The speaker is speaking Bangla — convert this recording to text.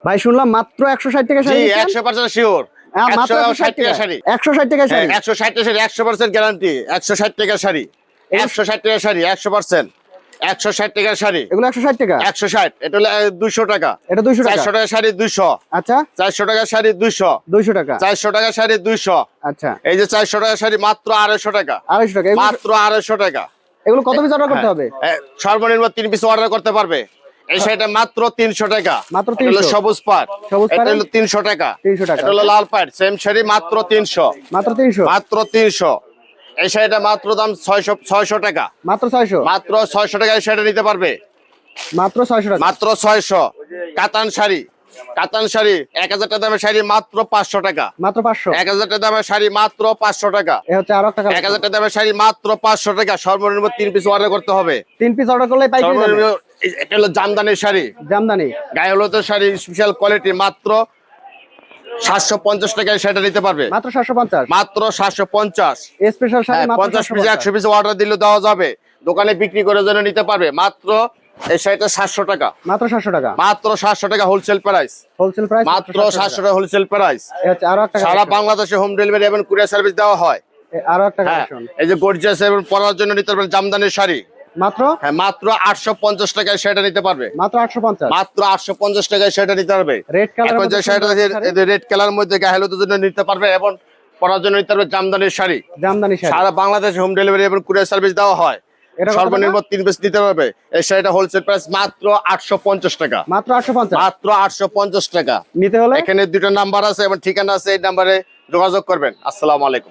ভাই শুনলাম মাত্র 160 টাকা শাড়ি। 100% শিওর। মাত্র 160 টাকা শাড়ি। 160 টাকা শাড়ি। 160 টাকা শাড়ি, 100% গ্যারান্টি। 160 টাকা শাড়ি, 160 টাকা শাড়ি, 100%। 160 টাকার শাড়ি, এগুলো 160 টাকা। 160, এটা হলো 200 টাকা। এটা 200 টাকা। 400 টাকা শাড়ি 200। আচ্ছা। 400 টাকা শাড়ি 200। 200 টাকা। 400 টাকা শাড়ি 200। আচ্ছা। এই যে 400 টাকা শাড়ি মাত্র 250 টাকা। 250 টাকা। মাত্র 250 টাকা। এগুলো কত পিস অর্ডার করতে হবে? সর্বনিম্ন 3 পিস অর্ডার করতে পারবে। এই শাড়িটা মাত্র 300 টাকা। মাত্র এটা হলো 300। সবুজ পাড়, এটা হলো 300 টাকা। 300 টাকা। এটা হলো লাল পাড়, সেম শাড়ি মাত্র 300। মাত্র 300। মাত্র 300। এই শাড়িটা মাত্র দাম 600 টাকা। মাত্র 600। মাত্র 600 টাকা এই শাড়িটা নিতে পারবে। মাত্র 600 টাকা। মাত্র 600। কাতান শাড়ি, কাতান শাড়ি 1000 টাকা দামের শাড়ি মাত্র 500 টাকা। মাত্র 500। 1000 টাকা দামের শাড়ি মাত্র 500 টাকা। এ হচ্ছে আরো একটা 1000 টাকা দামের শাড়ি মাত্র 500 টাকা। সর্বনিম্ন 3 পিস অর্ডার করতে হবে। 3 পিস অর্ডার করলে পাইকারি দামে। সর্বনিম্ন এটা হলো জামদানির শাড়ি, জামদানি গায়ে হলুদের শাড়ি, স্পেশাল কোয়ালিটি মাত্র 750 টাকায় সেটা নিতে পারবে। মাত্র 750। মাত্র 750। স্পেশাল শাড়ি মাত্র 50 পিস 100 পিস অর্ডার দিলে দেওয়া যাবে। দোকানে বিক্রি করার জন্য নিতে পারবে। মাত্র এই শাড়িটা 700 টাকা। মাত্র 700 টাকা। মাত্র 700 টাকা হোলসেল প্রাইস। হোলসেল প্রাইস মাত্র 700 টাকা হোলসেল প্রাইস। এ হচ্ছে আরো একটা সারা বাংলাদেশে হোম ডেলিভারি এবং কুরিয়ার সার্ভিস দেওয়া হয়। আরো একটা হ্যাঁ, কালেকশন। এই যে গর্জিয়াস এবং পরার জন্য নিতে পারবেন জামদানির শাড়ি। মাত্র হ্যাঁ, মাত্র 850 টাকায় সেটা নিতে পারবে। মাত্র 850। মাত্র 850 টাকায় সেটা নিতে পারবে। রেড কালার এখন যে শাড়িটা আছে রেড কালার মধ্যে গায়ে হলুদের জন্য নিতে পারবে এবং পরার জন্য নিতে পারবে জামদানির শাড়ি। জামদানি শাড়ি সারা বাংলাদেশে হোম ডেলিভারি এবং কুরিয়ার সার্ভিস দেওয়া হয়। সর্বনিম্ন 3 পিস নিতে পারবে। এই শাড়িটা হোলসেল প্রাইস মাত্র 850 টাকা। মাত্র 850। মাত্র 850 টাকা। নিতে হলে এখানে দুটো নাম্বার আছে এবং ঠিকানা আছে, এই নাম্বারে যোগাযোগ করবেন। আসসালামু আলাইকুম।